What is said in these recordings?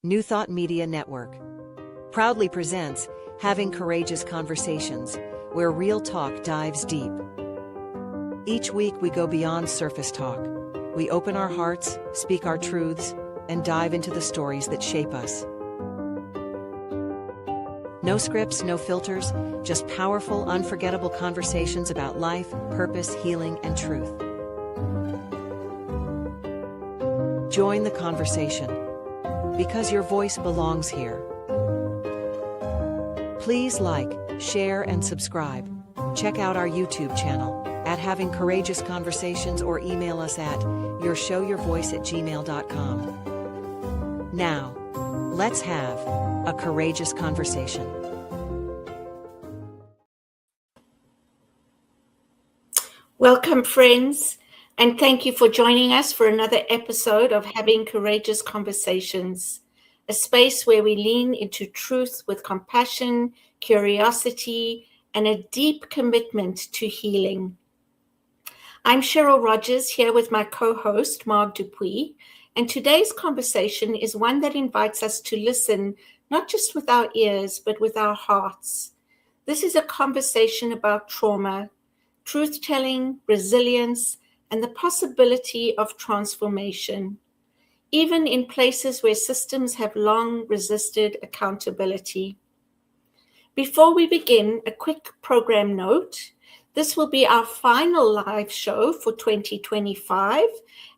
New Thought Media Network proudly presents Having Courageous Conversations, where real talk dives deep. Each week we go beyond surface talk. We open our hearts, speak our truths, and dive into the stories that shape us. No scripts, no filters, just powerful, unforgettable conversations about life, purpose, healing, and truth. Join the conversation, because your voice belongs here. Please like, share, and subscribe. Check out our YouTube channel at Having Courageous Conversations or email us at yourshowyourvoice@gmail.com. Now, let's have a courageous conversation. Welcome, friends, and thank you for joining us for another episode of Having Courageous Conversations, a space where we lean into truth with compassion, curiosity, and a deep commitment to healing. I'm Cheryl Rogers, here with my co-host, Mark Dupuis, and today's conversation is one that invites us to listen not just with our ears, but with our hearts. This is a conversation about trauma, truth-telling, resilience, and the possibility of transformation, even in places where systems have long resisted accountability. Before we begin, a quick program note. This will be our final live show for 2025,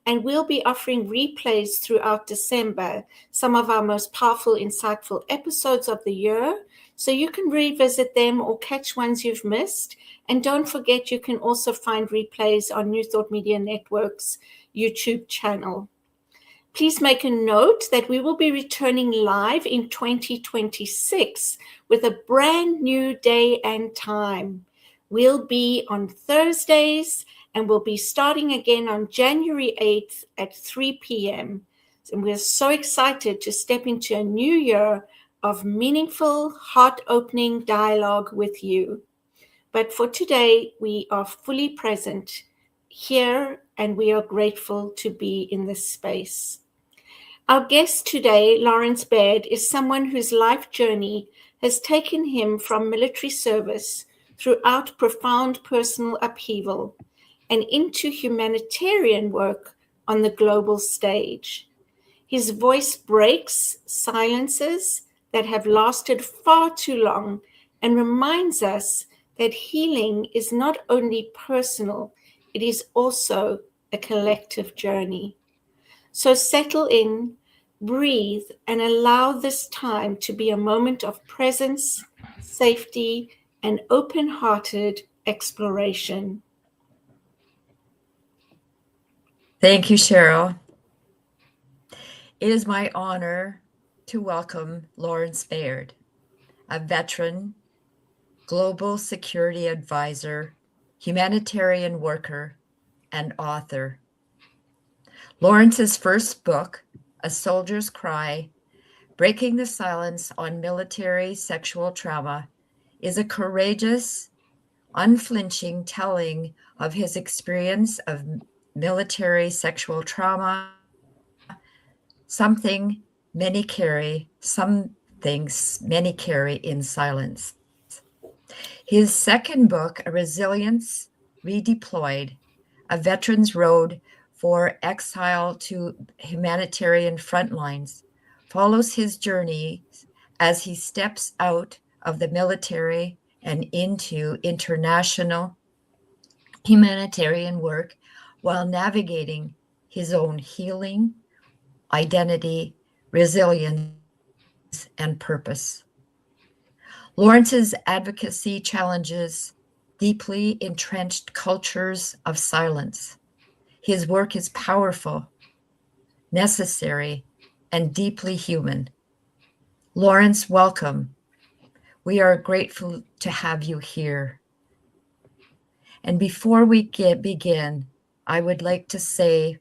and we'll be offering replays throughout December, some of our most powerful, insightful episodes of the year, so you can revisit them or catch ones you've missed. And don't forget, you can also find replays on New Thought Media Network's YouTube channel. Please make a note that we will be returning live in 2026 with a brand new day and time. We'll be on Thursdays, and we'll be starting again on January 8th at 3 p.m. And we're so excited to step into a new year of meaningful, heart-opening dialogue with you. But for today, we are fully present here, and we are grateful to be in this space. Our guest today, Laurence Baird, is someone whose life journey has taken him from military service throughout profound personal upheaval and into humanitarian work on the global stage. His voice breaks silences that have lasted far too long and reminds us that healing is not only personal, it is also a collective journey. So settle in, breathe, and allow this time to be a moment of presence, safety, and open-hearted exploration. Thank you, Cheryl. It is my honor to welcome Laurence Baird, a veteran, global security advisor, humanitarian worker, and author. Laurence's first book, A Soldier's Cry, Breaking the Silence on Military Sexual Trauma, is a courageous, unflinching telling of his experience of military sexual trauma, something many carry in silence. His second book, A Resilience Redeployed, A Veteran's Road for Exile to Humanitarian Frontlines, follows his journey as he steps out of the military and into international humanitarian work while navigating his own healing, identity, resilience, and purpose. Laurence's advocacy challenges deeply entrenched cultures of silence. His work is powerful, necessary, and deeply human. Laurence, welcome. We are grateful to have you here. And before we begin, I would like to say,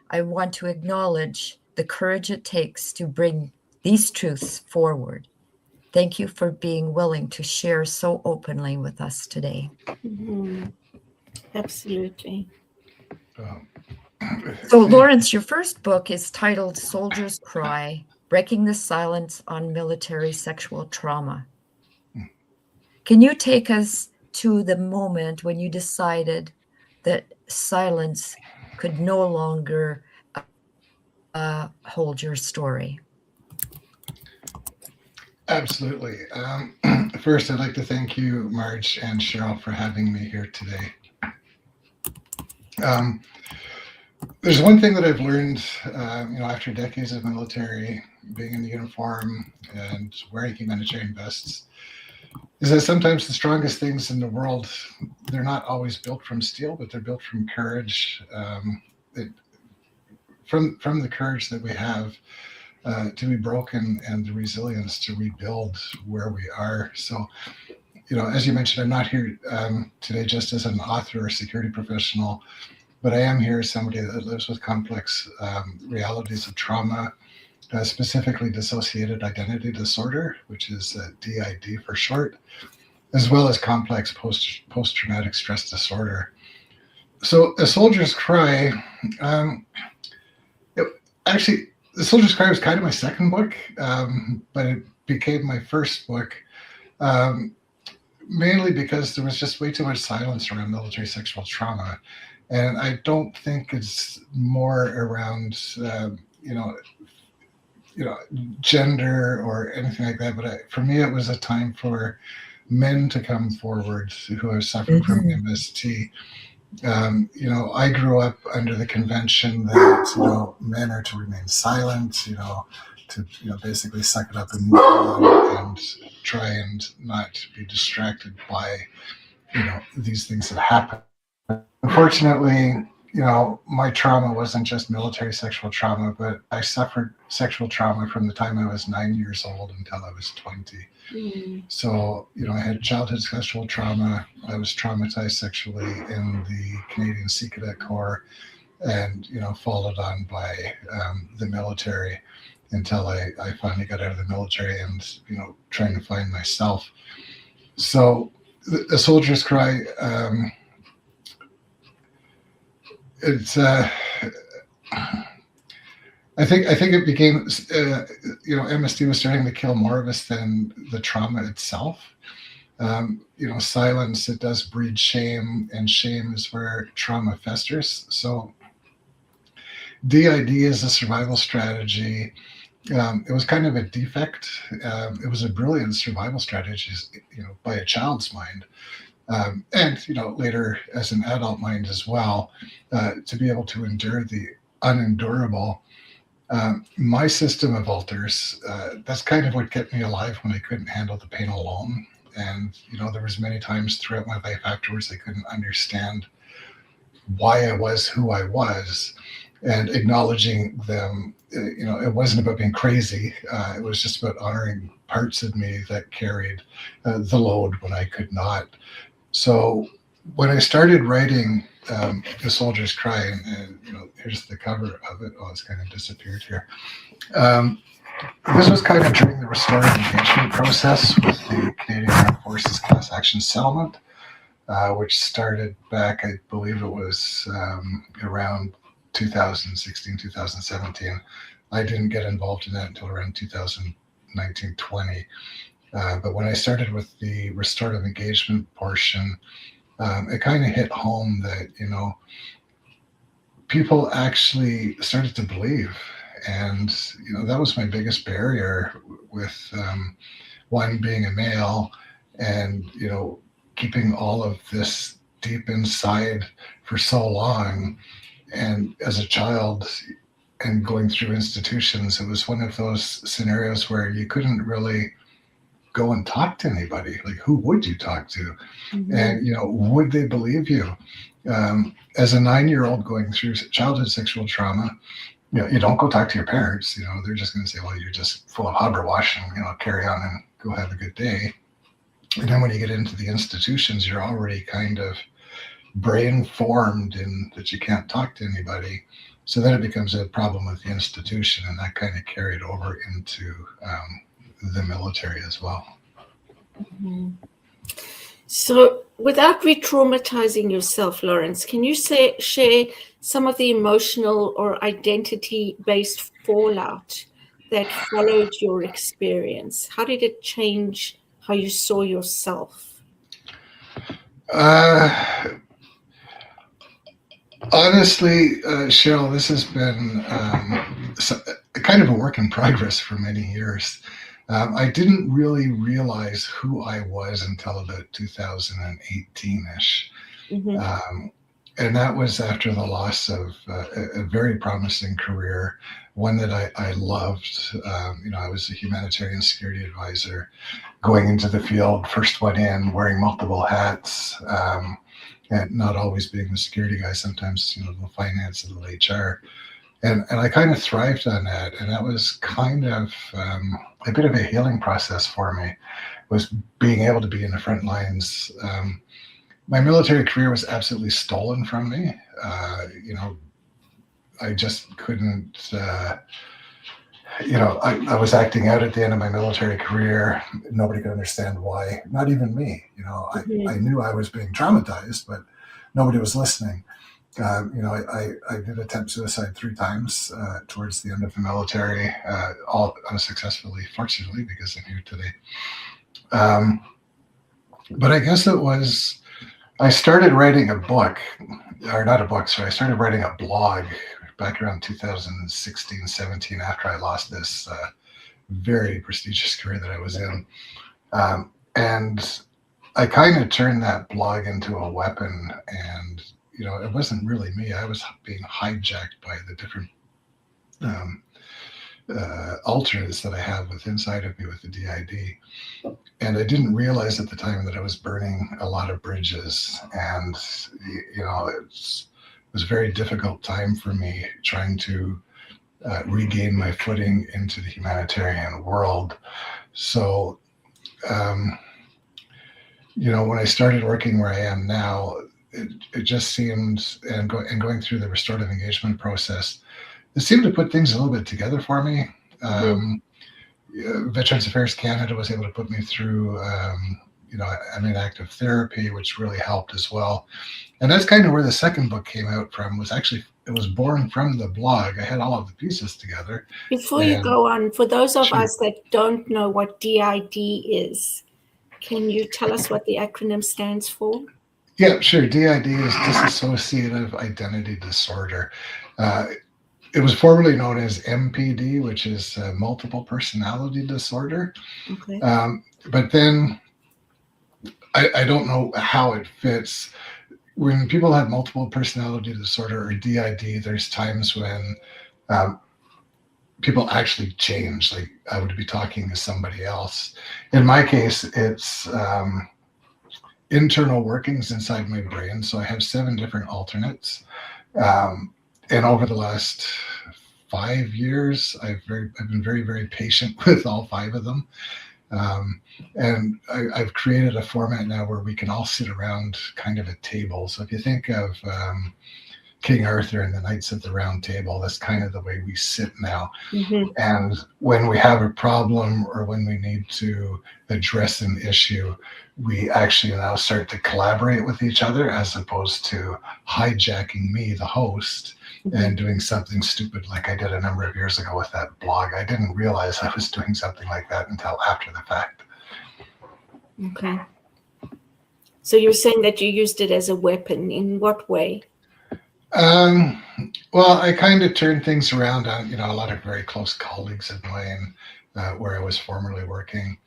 I want to acknowledge the courage it takes to bring these truths forward. Thank you for being willing to share so openly with us today. Mm-hmm. Absolutely. So, Laurence, your first book is titled Soldier's Cry, Breaking the Silence on Military Sexual Trauma. Can you take us to the moment when you decided that silence could no longer hold your story? Absolutely. First, I'd like to thank you, Marge and Cheryl, for having me here today. There's one thing that I've learned, after decades of military, being in the uniform and wearing humanitarian vests, is that sometimes the strongest things in the world, they're not always built from steel, but they're built from courage, from the courage that we have to be broken and the resilience to rebuild where we are. So, as you mentioned, I'm not here today just as an author or security professional, but I am here as somebody that lives with complex realities of trauma, specifically dissociated identity disorder, which is DID for short, as well as complex post-traumatic stress disorder. So A Soldier's Cry, The Soldier's Cry was kind of my second book, but it became my first book, mainly because there was just way too much silence around military sexual trauma. And I don't think it's more around, gender or anything like that. But for me, it was a time for men to come forward who have suffered from MST. I grew up under the convention that, men are to remain silent, to, basically suck it up and move on and try and not be distracted by, these things that happen. Unfortunately, my trauma wasn't just military sexual trauma, but I suffered sexual trauma from the time I was 9 years old until I was 20. So, I had childhood sexual trauma. I was traumatized sexually in the Canadian Sea Cadet Corps and, followed on by the military until I finally got out of the military and, trying to find myself. So A Soldier's Cry, it's I think it became MST was starting to kill more of us than the trauma itself. Silence, it does breed shame, and shame is where trauma festers. So DID is a survival strategy. It was kind of a defect. It was a brilliant survival strategy, by a child's mind. And later as an adult mind as well, to be able to endure the unendurable. My system of alters, that's kind of what kept me alive when I couldn't handle the pain alone. And there was many times throughout my life afterwards I couldn't understand why I was who I was, and acknowledging them. It wasn't about being crazy. It was just about honoring parts of me that carried the load when I could not. So when I started writing A Soldier's Cry, and here's the cover of it. Oh, it's kind of disappeared here. This was kind of during the restorative engagement process with the Canadian Armed Forces Class Action Settlement, which started back, I believe it was around 2016, 2017. I didn't get involved in that until around 2019-20. But when I started with the restorative engagement portion, it kind of hit home that, people actually started to believe. And, that was my biggest barrier with one, being a male and, keeping all of this deep inside for so long. And as a child and going through institutions, it was one of those scenarios where you couldn't really go and talk to anybody. Like, who would you talk to? And, would they believe you? As a 9-year-old going through childhood sexual trauma, you don't go talk to your parents. They're just going to say, well, you're just full of hogwash and, carry on and go have a good day. And then when you get into the institutions, you're already kind of brain formed in that you can't talk to anybody. So then it becomes a problem with the institution, and that kind of carried over into the military as well. So without re-traumatizing yourself, Laurence, can you share some of the emotional or identity-based fallout that followed your experience? How did it change how you saw yourself? Honestly, Cheryl, this has been kind of a work in progress for many years. I didn't really realize who I was until about 2018-ish. Mm-hmm. And that was after the loss of a very promising career, one that I loved. I was a humanitarian security advisor, going into the field, first one in, wearing multiple hats, and not always being the security guy, sometimes, the finance, a little HR. And I kind of thrived on that. And that was kind of a bit of a healing process for me, was being able to be in the front lines. My military career was absolutely stolen from me. I just couldn't, I was acting out at the end of my military career. Nobody could understand why, not even me. Mm-hmm. I knew I was being traumatized, but nobody was listening. I did attempt suicide 3 times towards the end of the military, all unsuccessfully, fortunately, because I'm here today. But I guess it was, I started writing a book, or not a book, sorry, I started writing a blog back around 2016, 17, after I lost this very prestigious career that I was in. And I kind of turned that blog into a weapon, and it wasn't really me. I was being hijacked by the different alternatives that I have with inside of me with the DID. And I didn't realize at the time that I was burning a lot of bridges. And, it was a very difficult time for me trying to regain my footing into the humanitarian world. So, when I started working where I am now, it just seemed, and going through the restorative engagement process, it seemed to put things a little bit together for me. Veterans Affairs Canada was able to put me through, I'm in active therapy, which really helped as well. And that's kind of where the second book came out from. It was born from the blog. I had all of the pieces together. Before you go on, for those of Sure. us that don't know what DID is, can you tell us what the acronym stands for? Yeah, sure. DID is dissociative identity disorder. It was formerly known as MPD, which is multiple personality disorder. Okay. But then I don't know how it fits. When people have multiple personality disorder or DID, there's times when people actually change. Like I would be talking to somebody else. In my case, it's internal workings inside my brain. So I have 7 different alternates. And over the last 5 years, I've been very, very patient with all 5 of them. And I've created a format now where we can all sit around kind of a table. So if you think of King Arthur and the Knights of the Round Table, that's kind of the way we sit now. Mm-hmm. And when we have a problem or when we need to address an issue, we actually now start to collaborate with each other as opposed to hijacking me, the host, and doing something stupid like I did a number of years ago with that blog. I didn't realize I was doing something like that until after the fact. Okay. So you're saying that you used it as a weapon. In what way? Well, I kind of turned things around on, a lot of very close colleagues of mine where I was formerly working.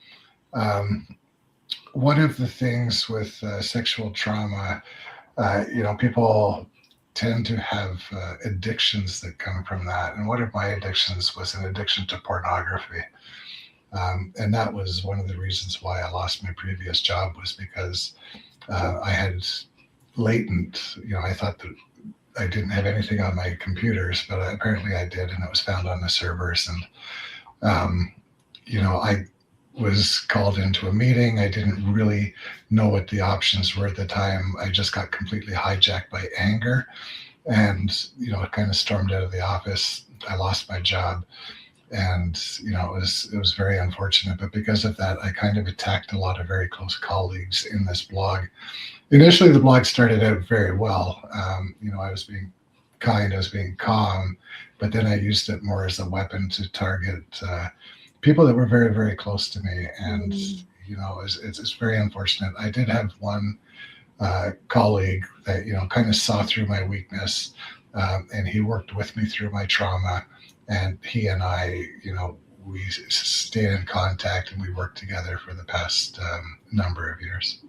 One of the things with sexual trauma, people tend to have addictions that come from that. And one of my addictions was an addiction to pornography. And that was one of the reasons why I lost my previous job, was because I had latent, I thought that I didn't have anything on my computers, but apparently I did, and it was found on the servers. And, I was called into a meeting. I didn't really know what the options were at the time. I just got completely hijacked by anger, and, it kind of stormed out of the office. I lost my job, and, it was very unfortunate. But because of that, I kind of attacked a lot of very close colleagues in this blog. Initially, the blog started out very well. I was being kind, I was being calm. but then I used it more as a weapon to target people that were very, very close to me. And, it's very unfortunate. I did have one colleague that, kind of saw through my weakness, and he worked with me through my trauma. And he and I, we stayed in contact and we worked together for the past number of years.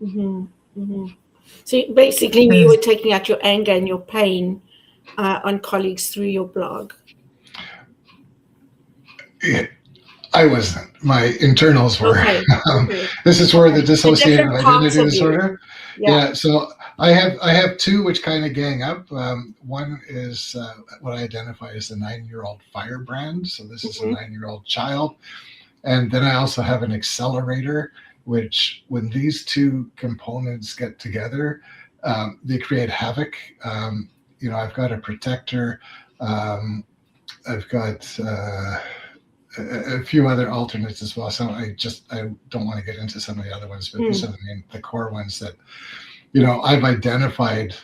So basically, you were taking out your anger and your pain on colleagues through your blog. I wasn't. My internals were. Okay. This is where the dissociative identity disorder. Yeah. So I have two which kind of gang up. One is what I identify as a 9-year-old firebrand. So this is a 9-year-old child. And then I also have an accelerator, which when these two components get together, they create havoc. I've got a protector. I've got a few other alternates as well. So I don't want to get into some of the other ones, but these are the core ones that, I've identified.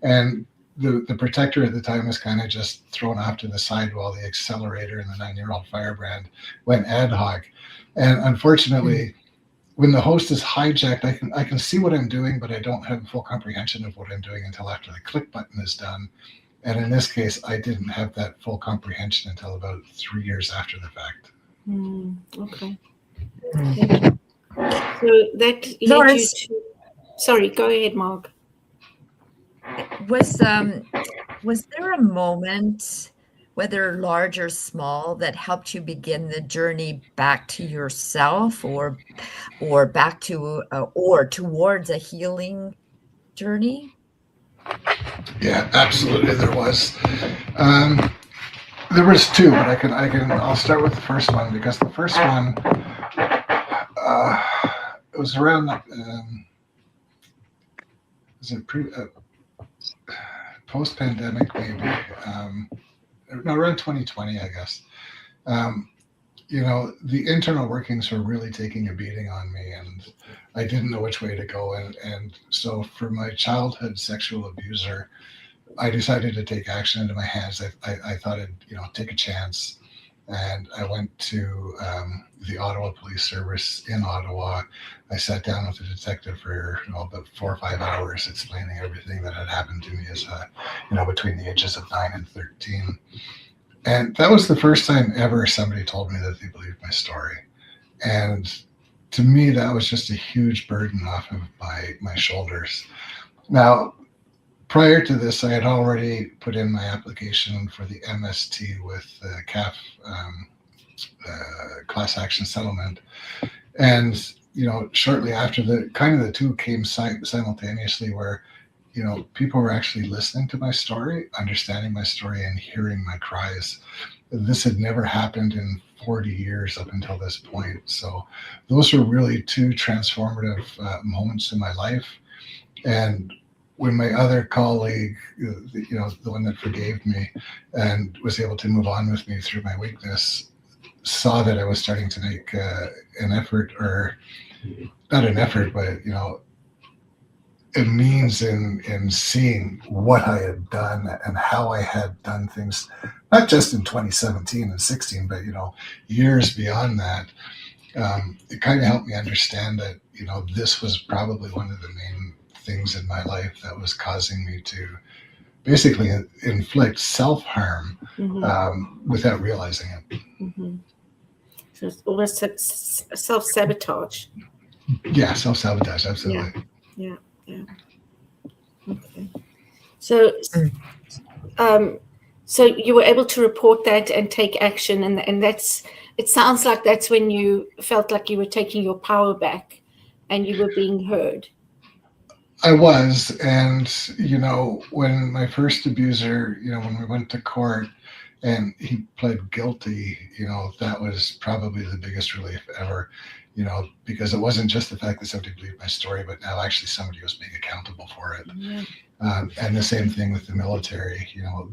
And the protector at the time was kind of just thrown off to the side while the accelerator and the 9-year-old firebrand went ad hoc. And unfortunately, when the host is hijacked, I can see what I'm doing, but I don't have full comprehension of what I'm doing until after the click button is done. And in this case, I didn't have that full comprehension until about 3 years after the fact. Okay. So that led you to... Sorry, go ahead, Mark. Was there a moment, whether large or small, that helped you begin the journey back to yourself, or back to or towards a healing journey? Yeah, absolutely. There was. There was two, but I'll start with the first one, because the first one, it was around, post-pandemic, maybe, around 2020, I guess. The internal workings were really taking a beating on me, and I didn't know which way to go. And so for my childhood sexual abuser, I decided to take action into my hands. I thought I'd, take a chance. And I went to the Ottawa Police Service in Ottawa. I sat down with the detective for about 4 or 5 hours, explaining everything that had happened to me as between the ages of 9 and 13. And that was the first time ever somebody told me that they believed my story. And to me, that was just a huge burden off of my shoulders. Now, prior to this, I had already put in my application for the MST with CAF class action settlement. And, shortly after, the two came simultaneously, where, people were actually listening to my story, understanding my story, and hearing my cries. This had never happened in 40 years up until this point. So those were really two transformative moments in my life. And when my other colleague, the one that forgave me and was able to move on with me through my weakness, saw that I was starting to make an effort, or not an effort, but, a means in seeing what I had done and how I had done things, not just in 2017 and 16, but, years beyond that. It kind of helped me understand that, this was probably one of the main things in my life that was causing me to basically inflict self-harm without realizing it. So it's almost self-sabotage. Yeah, self-sabotage, absolutely. Yeah. Okay. So you were able to report that and take action, and it sounds like that's when you felt like you were taking your power back and you were being heard. I was. And, when my first abuser, when we went to court and he pled guilty, that was probably the biggest relief ever, because it wasn't just the fact that somebody believed my story, but now actually somebody was being accountable for it. Yeah. And the same thing with the military,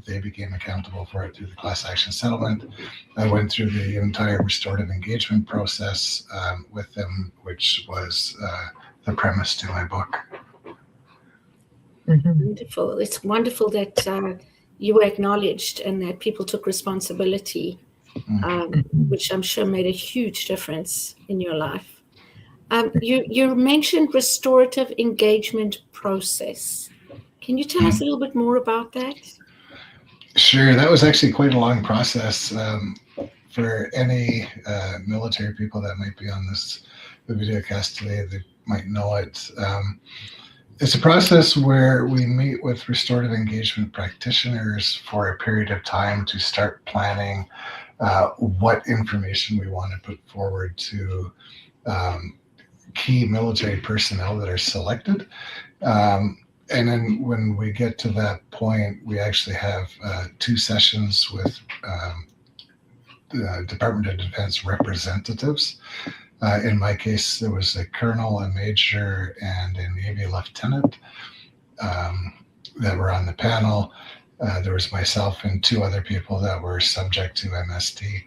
they became accountable for it through the class action settlement. I went through the entire restorative engagement process with them, which was the premise to my book. Wonderful. It's wonderful that you were acknowledged and that people took responsibility, which I'm sure made a huge difference in your life. You mentioned restorative engagement process. Can you tell us a little bit more about that? Sure, that was actually quite a long process. For any military people that might be on the video cast today, they might know it. It's a process where we meet with restorative engagement practitioners for a period of time to start planning what information we want to put forward to key military personnel that are selected. And then when we get to that point, we actually have 2 sessions with the Department of Defense representatives. In my case, there was a colonel, a major, and a Navy lieutenant that were on the panel. There was myself and 2 other people that were subject to MST.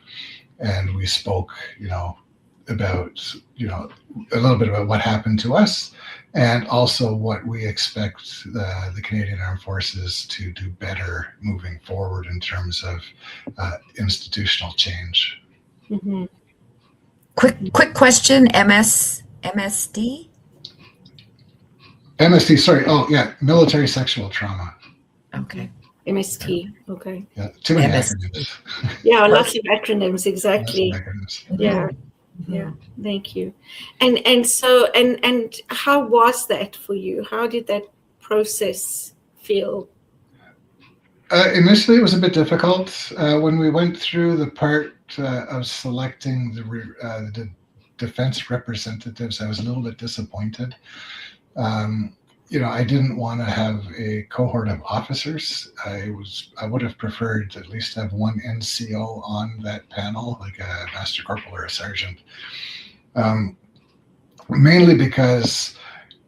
And we spoke, about, a little bit about what happened to us, and also what we expect the Canadian Armed Forces to do better moving forward in terms of institutional change. Mm-hmm. Quick question, MSD? MST, sorry. Oh, yeah, military sexual trauma. Okay. MST, okay. Yeah, too many MST. acronyms. Yeah, lots of acronyms, exactly. Lots of acronyms. Yeah. Yeah, thank you. And so how was that for you? How did that process feel? Initially, it was a bit difficult. When we went through the part of selecting the defense representatives, I was a little bit disappointed. I didn't want to have a cohort of officers. I would have preferred to at least have one NCO on that panel, like a master corporal or a sergeant. Mainly because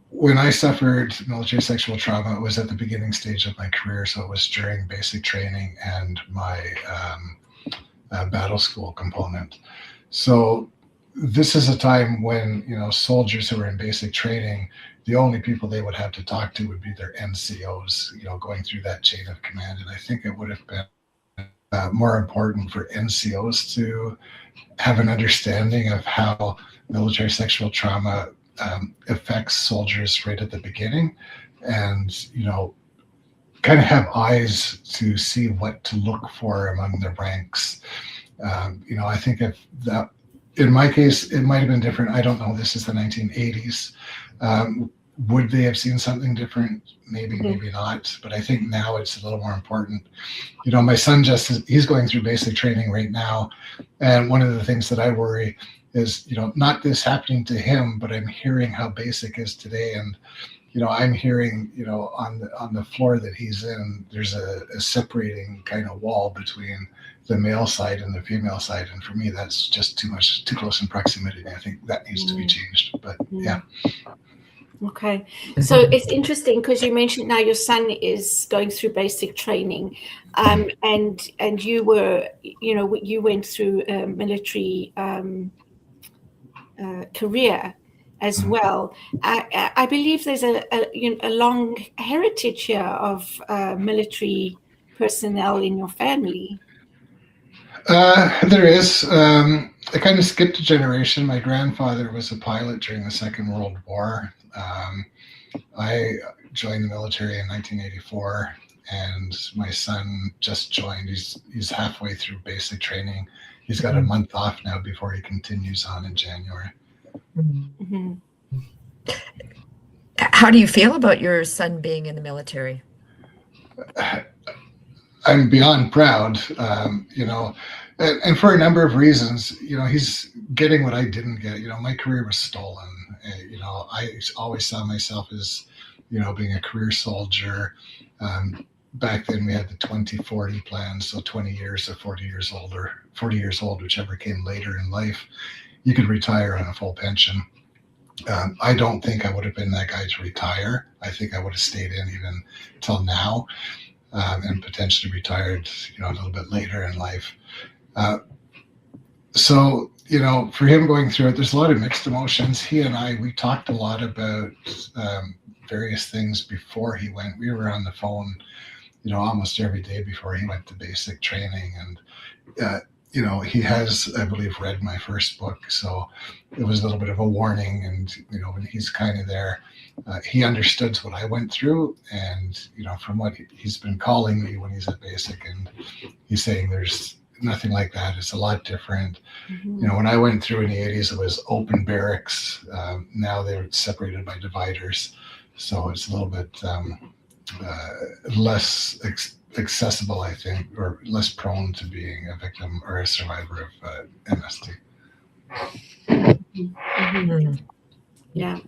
when I suffered military sexual trauma, it was at the beginning stage of my career. So it was during basic training and my battle school component. So this is a time when, soldiers who are in basic training, the only people they would have to talk to would be their NCOs, going through that chain of command. And I think it would have been more important for NCOs to have an understanding of how military sexual trauma affects soldiers right at the beginning, and, kind of have eyes to see what to look for among the ranks. I think if that, in my case, it might have been different. I don't know. This is the 1980s. Would they have seen something different? Maybe, maybe not. But I think now it's a little more important. My son he's going through basic training right now. And one of the things that I worry is, not this happening to him, but I'm hearing how basic is today. And, I'm hearing, on the floor that he's in, there's a separating kind of wall between the male side and the female side. And for me, that's just too close in proximity. I think that needs to be changed. But yeah. Okay. So it's interesting because you mentioned now your son is going through basic training, and you were, you went through a military career as well. I believe there's a long heritage here of military personnel in your family. There is. I kind of skipped a generation. My grandfather was a pilot during the Second World War. I joined the military in 1984, and my son just joined. He's halfway through basic training. He's got a month off now before he continues on in January. Mm-hmm. How do you feel about your son being in the military? I'm beyond proud, and for a number of reasons. He's getting what I didn't get. My career was stolen. I always saw myself as, being a career soldier. Back then we had the 2040 plan, so 20 years or 40 years old, or 40 years old, whichever came later in life, you could retire on a full pension. I don't think I would have been that guy to retire. I think I would have stayed in even till now. And potentially retired, a little bit later in life. So, for him going through it, there's a lot of mixed emotions. He and we talked a lot about various things before he went. We were on the phone, almost every day before he went to basic training. And, he has, I believe, read my first book. So it was a little bit of a warning. And, when he's kind of there, he understood what I went through. And, from what he's been calling me when he's at basic, and he's saying there's nothing like that. It's a lot different. Mm-hmm. When I went through in the 80s, it was open barracks. Now they're separated by dividers. So it's a little bit less accessible, I think, or less prone to being a victim or a survivor of MST. Mm-hmm. Yeah,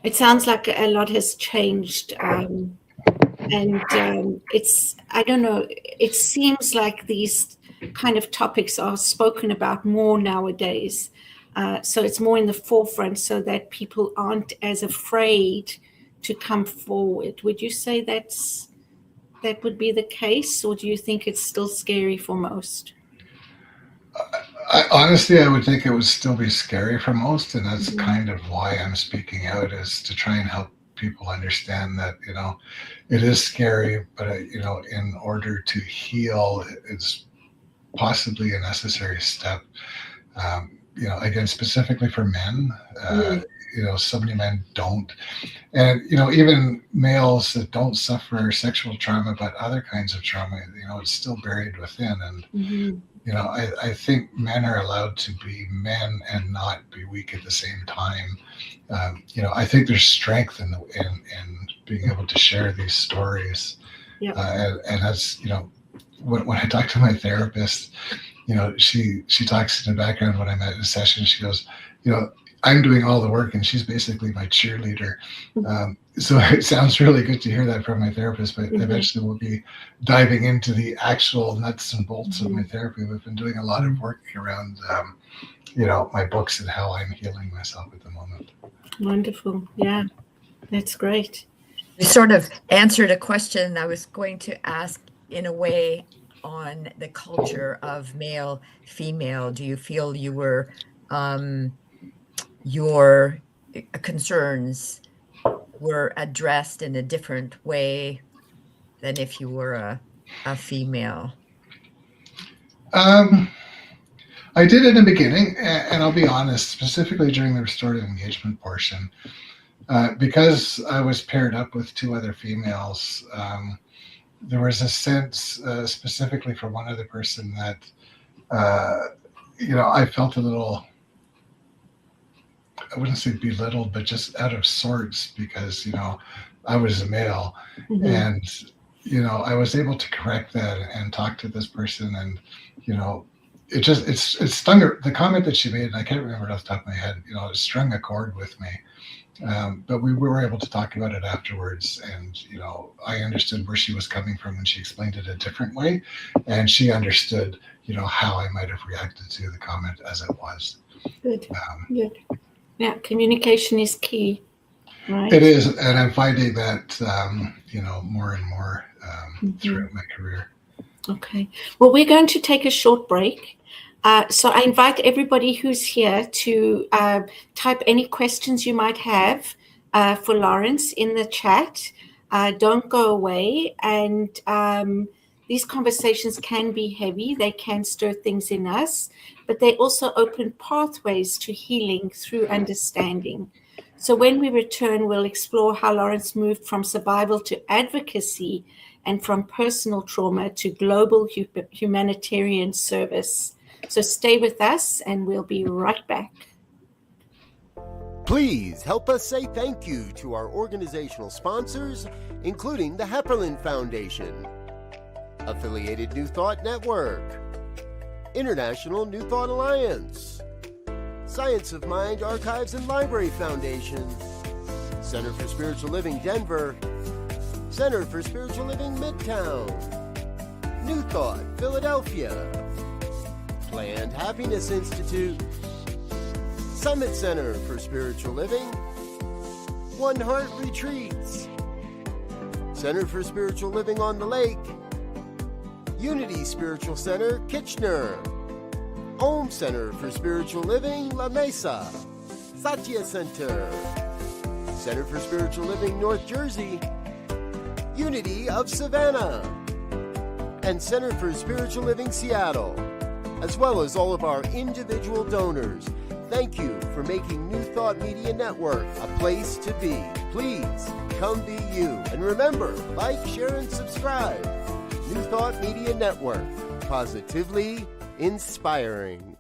it sounds like a lot has changed, and it's, I don't know, it seems like these kind of topics are spoken about more nowadays, so it's more in the forefront, so that people aren't as afraid to come forward. Would you say that would be the case, or do you think it's still scary for most? Honestly, I would think it would still be scary for most, and that's kind of why I'm speaking out, is to try and help people understand that, it is scary, but, in order to heal, it's possibly a necessary step. Again, specifically for men, so many men don't. And, even males that don't suffer sexual trauma, but other kinds of trauma, it's still buried within. And, I think men are allowed to be men and not be weak at the same time. I think there's strength in being able to share these stories. Yeah. And that's, when I talk to my therapist, she talks in the background when I'm at a session, she goes, I'm doing all the work and she's basically my cheerleader. So it sounds really good to hear that from my therapist, but eventually we'll be diving into the actual nuts and bolts of my therapy. We've been doing a lot of work around, my books and how I'm healing myself at the moment. Wonderful. Yeah, that's great. You sort of answered a question I was going to ask in a way on the culture of male, female. Do you feel you were, your concerns were addressed in a different way than if you were a female? I did in the beginning, and I'll be honest, specifically during the restorative engagement portion, because I was paired up with two other females. There was a sense, specifically from one other person, that I felt a little, I wouldn't say belittled, but just out of sorts, because I was a male, and I was able to correct that and talk to this person, and it stung her. The comment that she made, and I can't remember it off the top of my head, it strung a chord with me. But we were able to talk about it afterwards, and I understood where she was coming from when she explained it a different way, and she understood how I might have reacted to the comment as it was. Good. Good. Yeah, communication is key, right? It is, and I'm finding that more and more throughout my career. Okay. Well, we're going to take a short break. So I invite everybody who's here to type any questions you might have for Laurence in the chat. Don't go away. And these conversations can be heavy. They can stir things in us, but they also open pathways to healing through understanding. So when we return, we'll explore how Laurence moved from survival to advocacy, and from personal trauma to global humanitarian service. So stay with us, and we'll be right back. Please help us say thank you to our organizational sponsors, including the Hepperlin Foundation, Affiliated New Thought Network, International New Thought Alliance, Science of Mind Archives and Library Foundation, Center for Spiritual Living Denver, Center for Spiritual Living Midtown, New Thought Philadelphia, Planned Happiness Institute, Summit Center for Spiritual Living, One Heart Retreats, Center for Spiritual Living on the Lake, Unity Spiritual Center Kitchener, Om Center for Spiritual Living La Mesa, Satya Center, Center for Spiritual Living North Jersey, Unity of Savannah, and Center for Spiritual Living Seattle, as well as all of our individual donors. Thank you for making New Thought Media Network a place to be. Please come be you. And remember, like, share, and subscribe. New Thought Media Network, positively inspiring.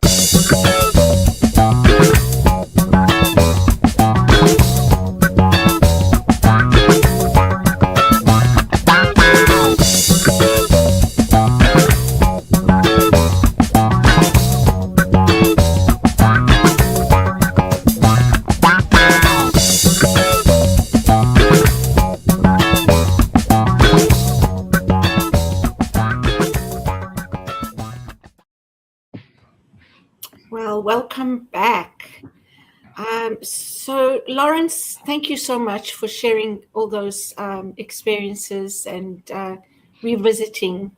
Well, welcome back. So, Laurence, thank you so much for sharing all those experiences and revisiting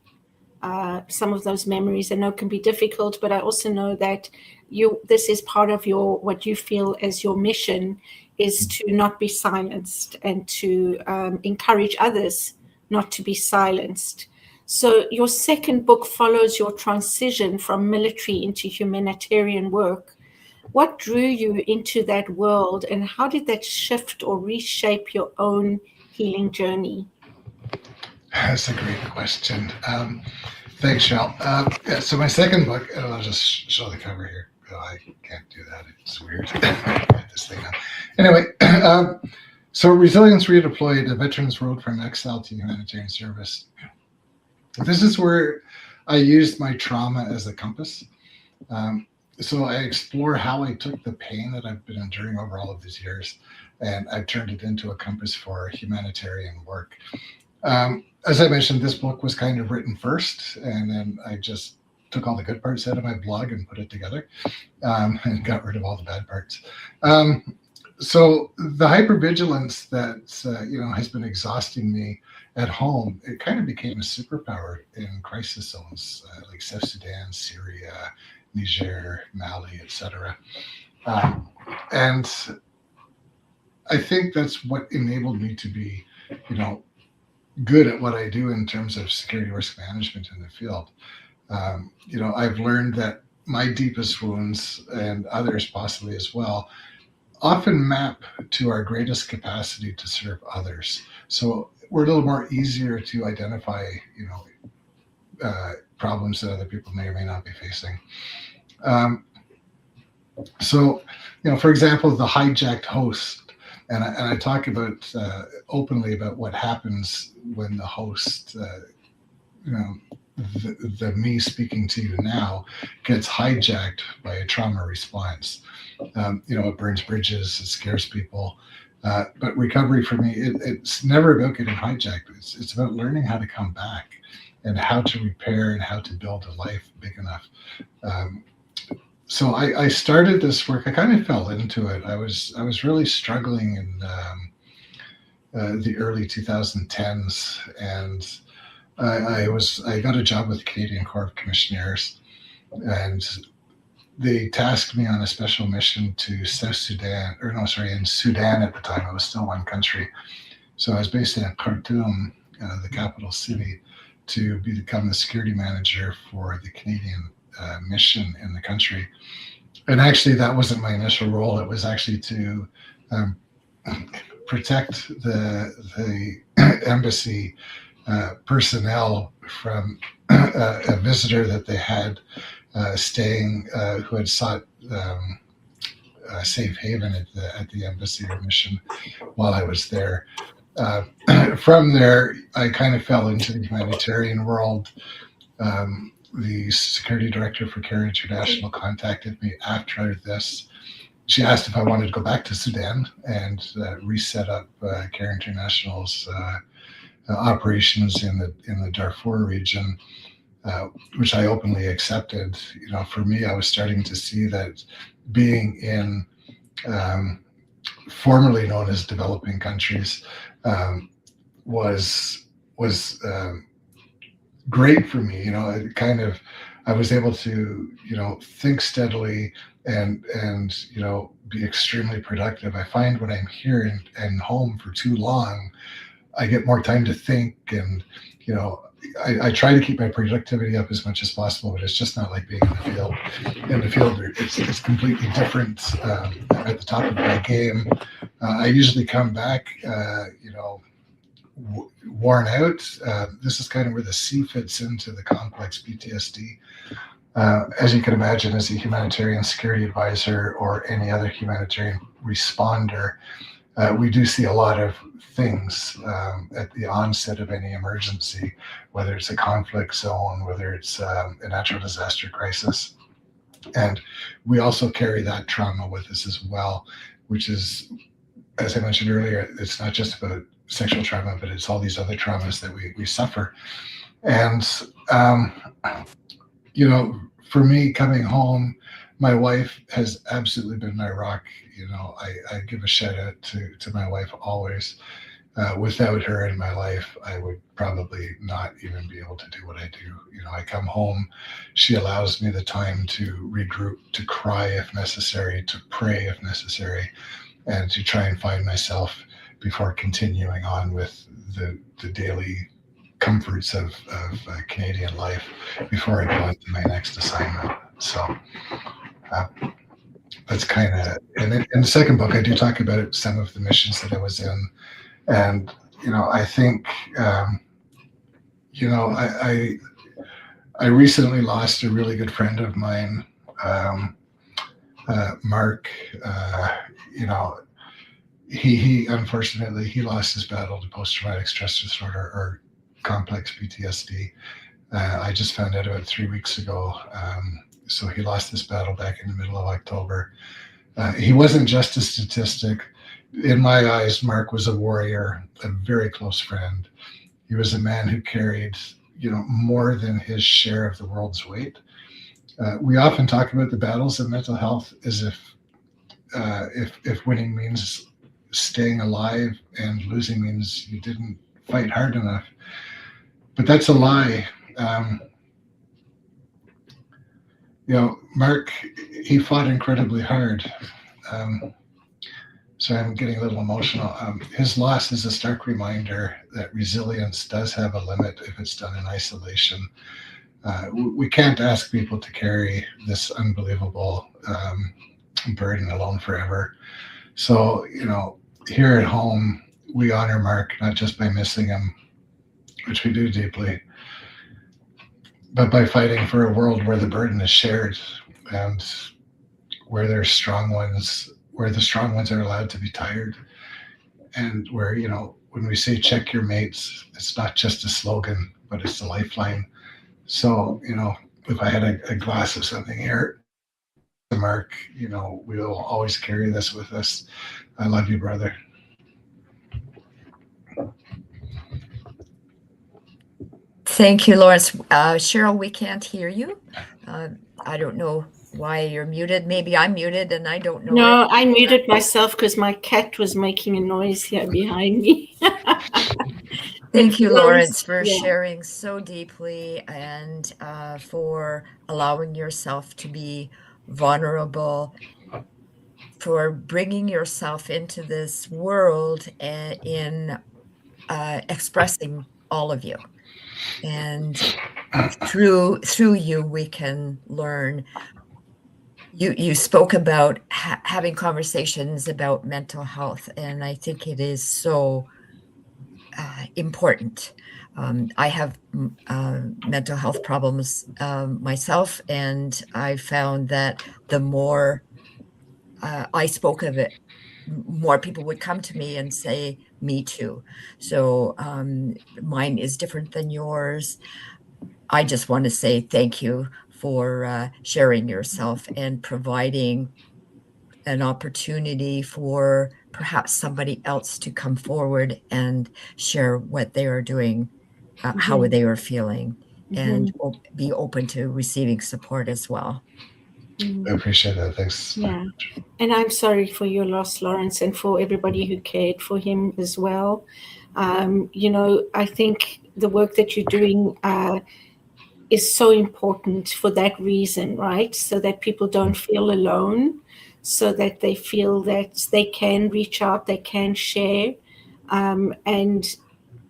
some of those memories. I know it can be difficult, but I also know that this is part of what you feel as your mission is to not be silenced and to encourage others not to be silenced. So your second book follows your transition from military into humanitarian work. What drew you into that world, and how did that shift or reshape your own healing journey? That's a great question. Thanks, Shel. Yeah, so my second book, and I'll just show the cover here. Oh, I can't do that. It's weird. Get this thing on. Anyway, so Resilience Redeployed, a veteran's road from exile to humanitarian service. This is where I used my trauma as a compass. So I explore how I took the pain that I've been enduring over all of these years, and I've turned it into a compass for humanitarian work. As I mentioned, this book was kind of written first, and then I just took all the good parts out of my blog and put it together, and got rid of all the bad parts. So the hypervigilance that has been exhausting me at home, it kind of became a superpower in crisis zones like South Sudan, Syria, Niger, Mali, etc. And I think that's what enabled me to be, good at what I do in terms of security risk management in the field. I've learned that my deepest wounds, and others possibly as well, often map to our greatest capacity to serve others. So we're a little more easier to identify, problems that other people may or may not be facing. For example, the hijacked host, and I talk about openly about what happens when the host, the me speaking to you now, gets hijacked by a trauma response. It burns bridges, it scares people. But recovery for me, it's never about getting hijacked. It's about learning how to come back and how to repair and how to build a life big enough. So I started this work. I kind of fell into it. I was really struggling in the early 2010s, and I got a job with the Canadian Corps of Commissioners, and they tasked me on a special mission to South Sudan, in Sudan at the time. It was still one country. So I was based in Khartoum, the capital city, to become the security manager for the Canadian mission in the country. And actually, that wasn't my initial role. It was actually to protect the embassy personnel from a visitor that they had staying, who had sought safe haven at the embassy or mission while I was there. From there, I kind of fell into the humanitarian world. The security director for CARE International contacted me after this. She asked if I wanted to go back to Sudan and reset up CARE International's operations in the Darfur region, which I openly accepted. For me, I was starting to see that being in formerly known as developing countries was great for me. I was able to think steadily and be extremely productive. I find when I'm here and home for too long, I get more time to think, and I try to keep my productivity up as much as possible, but it's just not like being in the field. In the field, it's completely different. I'm at the top of my game. I usually come back, worn out. This is kind of where the C fits into the complex PTSD. As you can imagine, as a humanitarian security advisor or any other humanitarian responder, we do see a lot of things at the onset of any emergency, whether it's a conflict zone, whether it's a natural disaster crisis. And we also carry that trauma with us as well, which is, as I mentioned earlier, it's not just about sexual trauma, but it's all these other traumas that we suffer. And, for me coming home, my wife has absolutely been my rock. I give a shout out to my wife always. Without her in my life, I would probably not even be able to do what I do. I come home, she allows me the time to regroup, to cry if necessary, to pray if necessary, and to try and find myself before continuing on with the daily comforts of Canadian life before I go into my next assignment. So that's kind of, and in the second book, I do talk about some of the missions that I was in. And, I think, I recently lost a really good friend of mine, Mark. He unfortunately, he lost his battle to post-traumatic stress disorder or complex PTSD. I just found out about 3 weeks ago. So he lost this battle back in the middle of October. He wasn't just a statistic. In my eyes, Mark was a warrior, a very close friend. He was a man who carried, more than his share of the world's weight. We often talk about the battles of mental health as if winning means staying alive and losing means you didn't fight hard enough. But that's a lie. Mark, he fought incredibly hard. So I'm getting a little emotional. His loss is a stark reminder that resilience does have a limit if it's done in isolation. We can't ask people to carry this unbelievable burden alone forever. So, here at home, we honor Mark, not just by missing him, which we do deeply, but by fighting for a world where the burden is shared and where there's strong ones, where the strong ones are allowed to be tired, and where, when we say check your mates, it's not just a slogan, but it's a lifeline. So, if I had a glass of something here, Mark, we'll always carry this with us. I love you, brother. Thank you, Laurence. Cheryl, we can't hear you. I don't know why you're muted. Maybe I'm muted and I don't know. No, I muted myself because my cat was making a noise here behind me. Thank you, Laurence, for sharing so deeply and for allowing yourself to be vulnerable, for bringing yourself into this world in expressing all of you. And through you, we can learn. You spoke about having conversations about mental health, and I think it is so important. I have mental health problems myself, and I found that the more I spoke of it, more people would come to me and say, me too. So mine is different than yours. I just want to say thank you for sharing yourself and providing an opportunity for perhaps somebody else to come forward and share what they are doing, how they are feeling, and be open to receiving support as well. I appreciate that. Thanks. Yeah. And I'm sorry for your loss, Laurence, and for everybody who cared for him as well. I think the work that you're doing is so important for that reason, right? So that people don't feel alone, so that they feel that they can reach out, they can share, and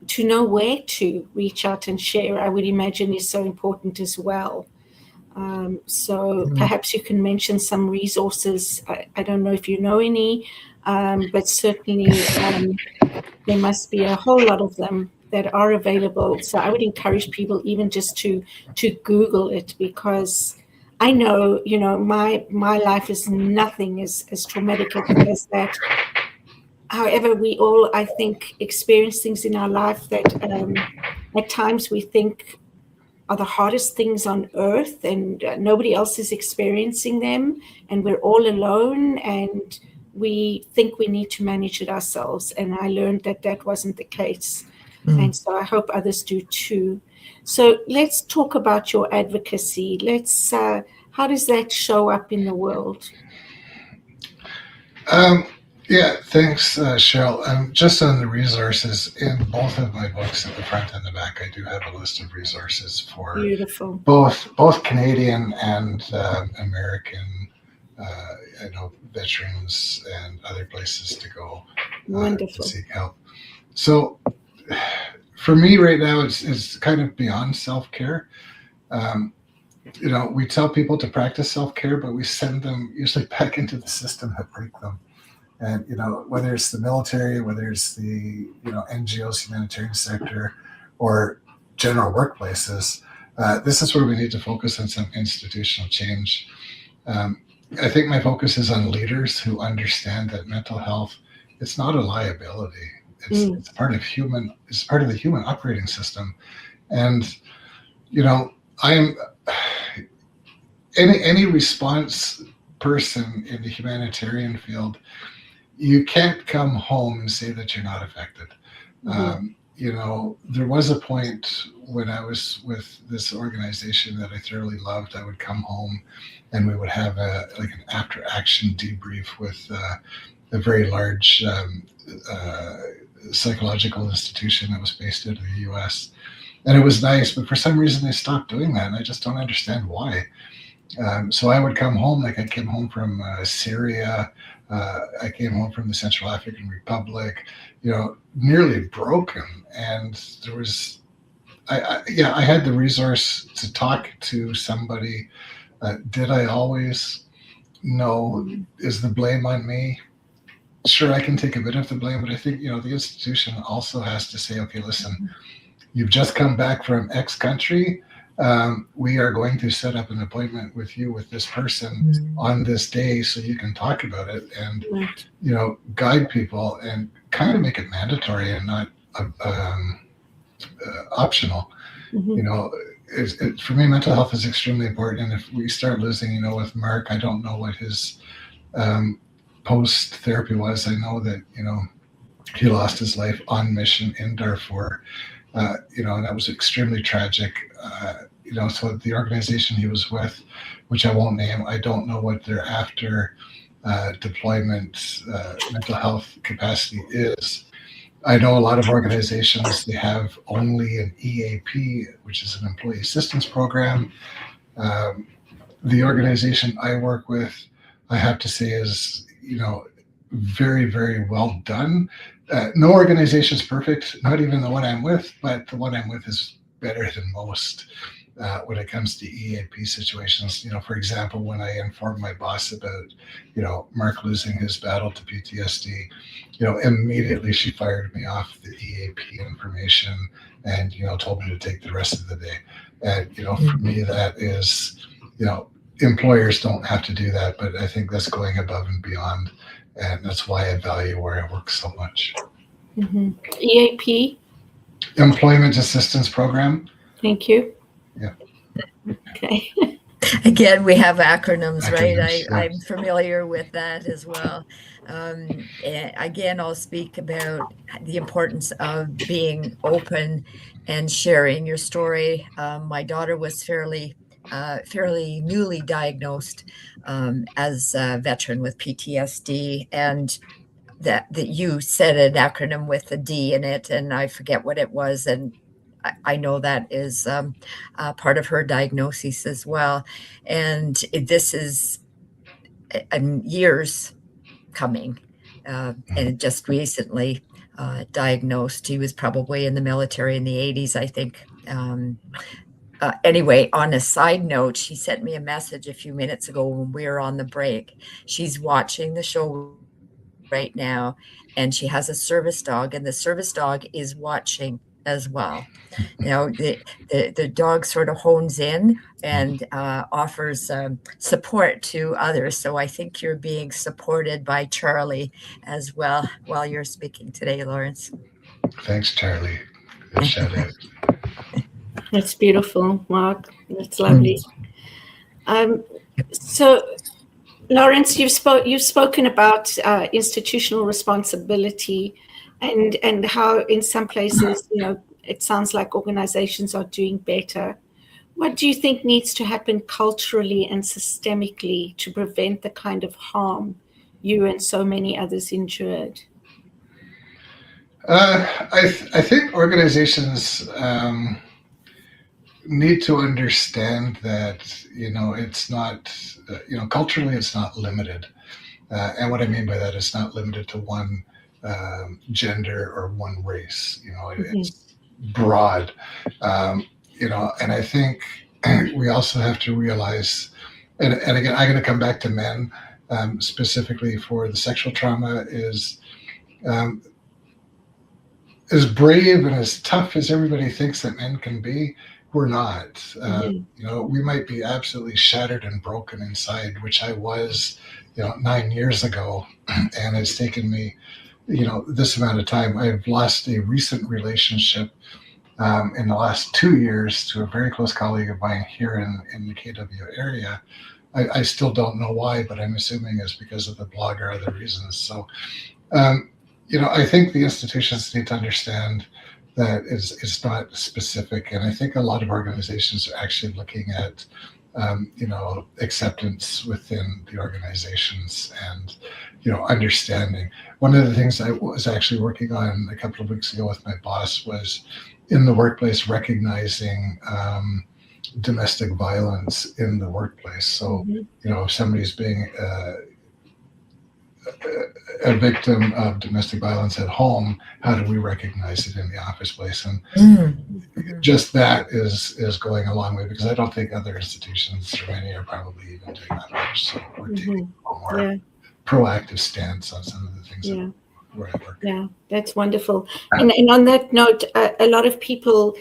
to know where to reach out and share, I would imagine is so important as well. So perhaps you can mention some resources. I don't know if you know any, but certainly there must be a whole lot of them that are available. So I would encourage people even just to Google it, because I know, my life is nothing as traumatic as that. However, we all, I think, experience things in our life that at times we think are the hardest things on earth, and nobody else is experiencing them, and we're all alone, and we think we need to manage it ourselves. And I learned that wasn't the case. And so I hope others do too. So let's talk about your advocacy. How does that show up in the world? Yeah, thanks, Cheryl. Just on the resources, in both of my books, at the front and the back, I do have a list of resources for Beautiful. both Canadian and American, veterans and other places to go Wonderful. to seek help. So for me right now, it's kind of beyond self-care. We tell people to practice self-care, but we send them usually back into the system that break them. And, whether it's the military, whether it's the, NGOs, humanitarian sector, or general workplaces, this is where we need to focus on some institutional change. I think my focus is on leaders who understand that mental health, it's not a liability. It's part of the human operating system. And, I am any response person in the humanitarian field. You can't come home and say that you're not affected. There was a point when I was with this organization that I thoroughly loved. I would come home and we would have an after action debrief with a very large psychological institution that was based out of the US. And it was nice, but for some reason they stopped doing that. And I just don't understand why. So I would come home, I came home from Syria. I came home from the Central African Republic, nearly broken. And there was, I had the resource to talk to somebody. Did I always? No. Is the blame on me? Sure, I can take a bit of the blame, but I think, the institution also has to say, okay, listen, you've just come back from X country. We are going to set up an appointment with you with this person on this day so you can talk about it and, guide people and kind of make it mandatory and not optional. For me, mental health is extremely important. And if we start losing, with Mark, I don't know what his post therapy was. I know that, he lost his life on mission in Darfur. And that was extremely tragic. So the organization he was with, which I won't name, I don't know what their after deployment mental health capacity is. I know a lot of organizations, they have only an EAP, which is an employee assistance program. The organization I work with, I have to say is, very, very well done. No organization is perfect, not even the one I'm with, but the one I'm with is better than most when it comes to EAP situations. For example, when I informed my boss about, Mark losing his battle to PTSD, immediately she fired me off the EAP information and, told me to take the rest of the day. And, for me, that is, employers don't have to do that, but I think that's going above and beyond. And that's why I value where I work so much. EAP? Employment Assistance Program. Thank you. Yeah. Okay. Again, we have acronyms, right? I'm familiar with that as well. Again, I'll speak about the importance of being open and sharing your story. My daughter was fairly newly diagnosed as a veteran with PTSD, and that you said an acronym with a D in it, and I forget what it was, and I know that is part of her diagnosis as well. And this is years coming, and just recently diagnosed. He was probably in the military in the 80s, I think. Anyway, on a side note, she sent me a message a few minutes ago when we were on the break. She's watching the show right now, and she has a service dog, and the service dog is watching as well. The dog sort of hones in and offers support to others. So I think you're being supported by Charlie as well while you're speaking today, Laurence. Thanks, Charlie. Good shout out. That's beautiful, Mark. That's lovely. So, Laurence, you've spoken about institutional responsibility, and how in some places, it sounds like organizations are doing better. What do you think needs to happen culturally and systemically to prevent the kind of harm you and so many others endured? I think organizations need to understand that it's not culturally it's not limited, and what I mean by that is not limited to one gender or one race. It's broad, and I think we also have to realize, and again I'm going to come back to men specifically for the sexual trauma, is as brave and as tough as everybody thinks that men can be, we're not. We might be absolutely shattered and broken inside, which I was, 9 years ago, and it's taken me, this amount of time. I've lost a recent relationship in the last 2 years to a very close colleague of mine here in the KW area. I still don't know why, but I'm assuming it's because of the blog or other reasons. So, I think the institutions need to understand that it's not specific. And I think a lot of organizations are actually looking at, acceptance within the organizations and, understanding. One of the things I was actually working on a couple of weeks ago with my boss was in the workplace, recognizing domestic violence in the workplace. So, if somebody's being a victim of domestic violence at home, how do we recognize it in the office place? And just that is going a long way, because I don't think other institutions or many are probably even doing that much. So we're taking a more proactive stance on some of the things that we're at work. Yeah, that's wonderful. And on that note, a lot of people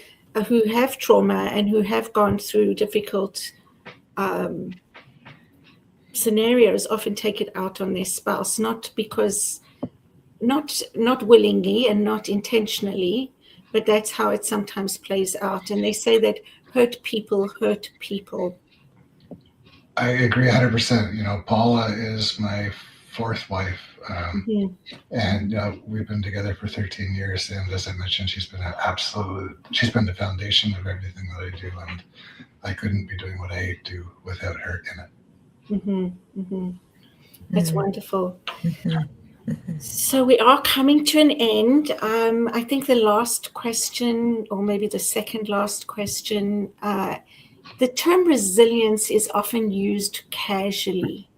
who have trauma and who have gone through difficult scenarios often take it out on their spouse, not willingly and not intentionally, but that's how it sometimes plays out. And they say that hurt people hurt people. I agree 100%. Paula is my fourth wife, and we've been together for 13 years. And as I mentioned, she's been the foundation of everything that I do, and I couldn't be doing what I do without her in it. That's wonderful. So we are coming to an end. I think the last question, or maybe the second last question, the term resilience is often used casually,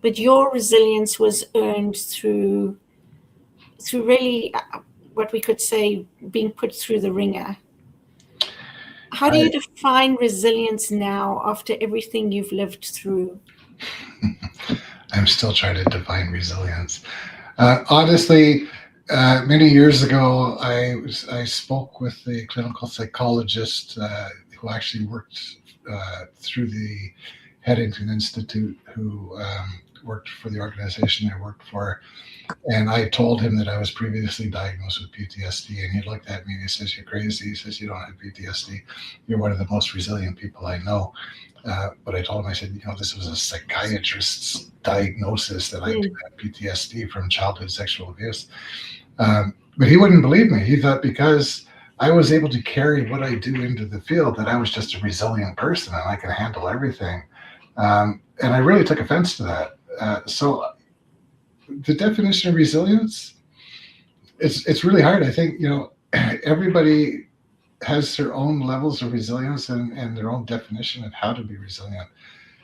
but your resilience was earned through really what we could say being put through the ringer. How do you define resilience now after everything you've lived through? I'm still trying to define resilience. Honestly, many years ago, I spoke with a clinical psychologist who actually worked through the Headington Institute, who worked for the organization I worked for. And I told him that I was previously diagnosed with PTSD, and he looked at me and he says, "You're crazy." He says, "You don't have PTSD. You're one of the most resilient people I know." But I told him, I said, this was a psychiatrist's diagnosis that I do have PTSD from childhood sexual abuse. But he wouldn't believe me. He thought because I was able to carry what I do into the field, that I was just a resilient person and I can handle everything. And I really took offense to that. So the definition of resilience, it's really hard. I think, everybody has their own levels of resilience and their own definition of how to be resilient.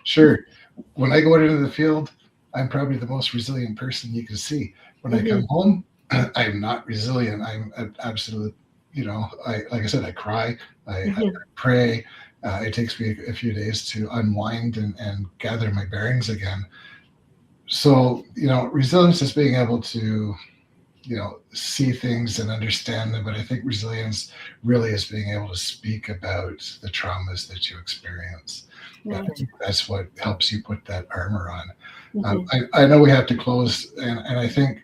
Sure, when I go out into the field, I'm probably the most resilient person you can see. When I come home, I'm not resilient. I'm an absolute, like I said, I cry, I pray. It takes me a few days to unwind and gather my bearings again. So, resilience is being able to, see things and understand them. But I think resilience really is being able to speak about the traumas that you experience. Right. That's what helps you put that armor on. I know we have to close, and I think,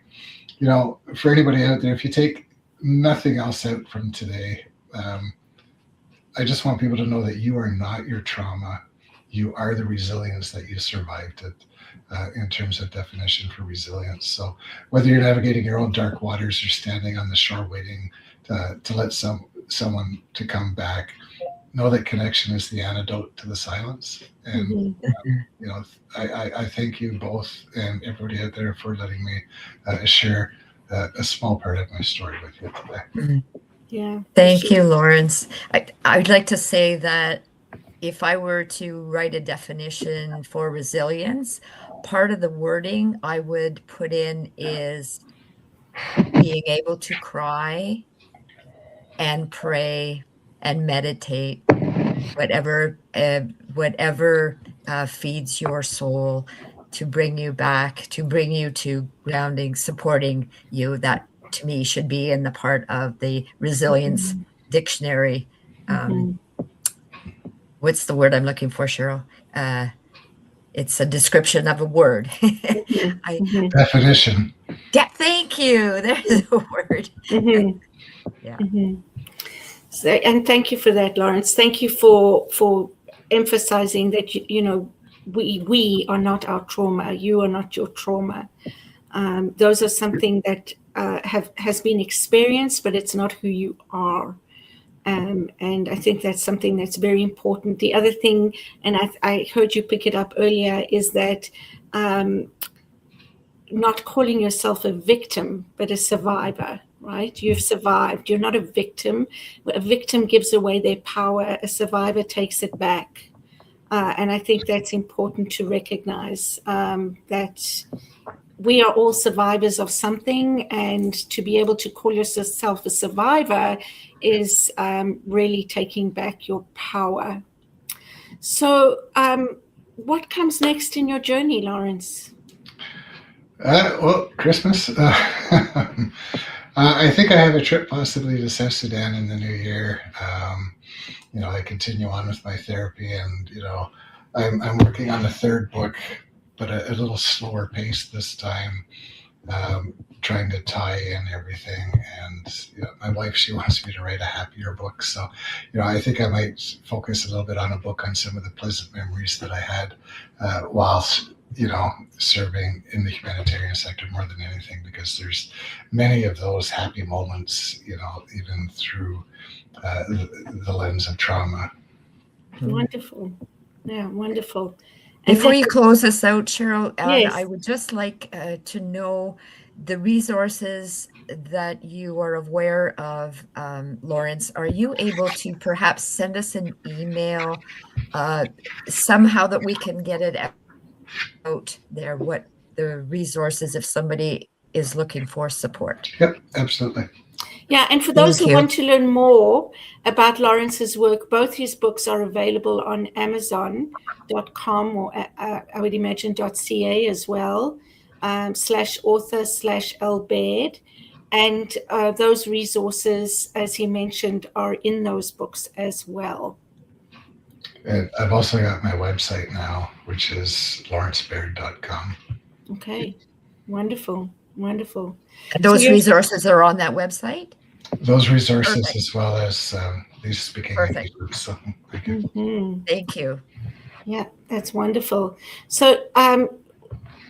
for anybody out there, if you take nothing else out from today, I just want people to know that you are not your trauma. You are the resilience that you survived it, in terms of definition for resilience. So whether you're navigating your own dark waters or standing on the shore waiting to let someone to come back, know that connection is the antidote to the silence. And I thank you both and everybody out there for letting me share a small part of my story with you today. Yeah. Thank you, Laurence. I'd like to say that if I were to write a definition for resilience, part of the wording I would put in is being able to cry and pray and meditate, whatever feeds your soul, to bring you back, to bring you to grounding, supporting you. That to me should be in the part of the resilience dictionary. What's the word I'm looking for, Cheryl? It's a description of a word. Definition. Thank you. There's a word. Yeah. So, and thank you for that, Laurence. Thank you for emphasizing that we are not our trauma. You are not your trauma. Those are something that has been experienced, but it's not who you are. And I think that's something that's very important. The other thing, and I heard you pick it up earlier, is that not calling yourself a victim, but a survivor, right? You've survived. You're not a victim. A victim gives away their power. A survivor takes it back. And I think that's important to recognize, that we are all survivors of something, and to be able to call yourself a survivor is really taking back your power. So what comes next in your journey, Laurence? Well, Christmas. I think I have a trip possibly to South Sudan in the new year. I continue on with my therapy, and I'm working on the third book, but a little slower pace this time, trying to tie in everything. And my wife, she wants me to write a happier book. So, I think I might focus a little bit on a book on some of the pleasant memories that I had whilst, serving in the humanitarian sector more than anything, because there's many of those happy moments, even through the lens of trauma. Wonderful. Yeah, wonderful. Before you close us out, Cheryl, yes. I would just like to know the resources that you are aware of, Laurence. Are you able to perhaps send us an email somehow that we can get it out there, what the resources, if somebody is looking for support? Yep, absolutely. Yeah, and for those who want to learn more about Laurence's work, both his books are available on Amazon.com or I would imagine .ca as well, /author/L Baird. And those resources, as he mentioned, are in those books as well. And I've also got my website now, which is lawrencebaird.com. Okay, wonderful. Wonderful. And those resources are on that website? Those resources, perfect, as well as these speaking groups. So thank you. Thank you. Yeah, that's wonderful. So,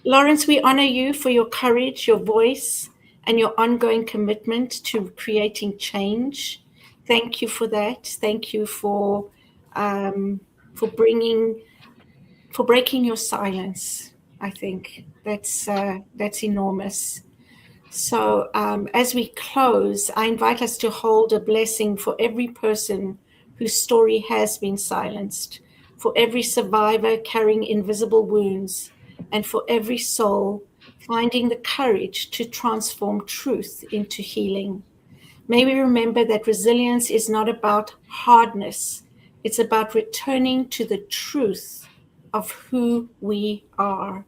Laurence, we honor you for your courage, your voice, and your ongoing commitment to creating change. Thank you for that. Thank you for breaking your silence. I think that's enormous. So as we close, I invite us to hold a blessing for every person whose story has been silenced, for every survivor carrying invisible wounds, and for every soul finding the courage to transform truth into healing. May we remember that resilience is not about hardness. It's about returning to the truth of who we are.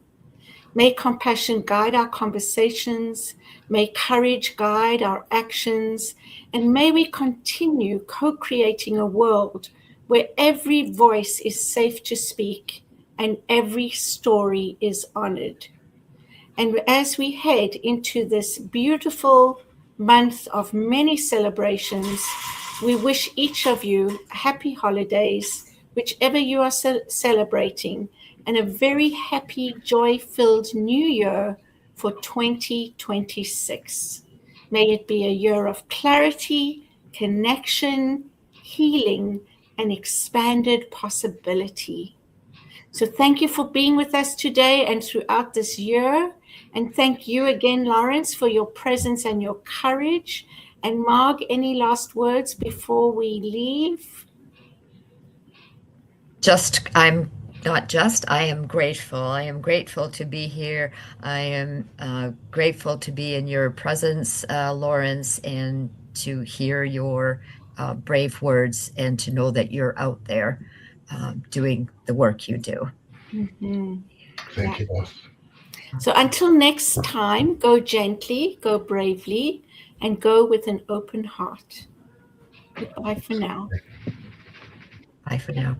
May compassion guide our conversations. May courage guide our actions. And may we continue co-creating a world where every voice is safe to speak and every story is honored. And as we head into this beautiful month of many celebrations, we wish each of you happy holidays, whichever you are celebrating, and a very happy, joy-filled new year for 2026. May it be a year of clarity, connection, healing, and expanded possibility. So thank you for being with us today and throughout this year. And thank you again, Laurence, for your presence and your courage. And Marg, any last words before we leave? I am grateful. I am grateful to be here. I am grateful to be in your presence, Laurence, and to hear your brave words and to know that you're out there doing the work you do. Mm-hmm. Thank you both. So until next time, go gently, go bravely, and go with an open heart. Goodbye for now. Bye for now.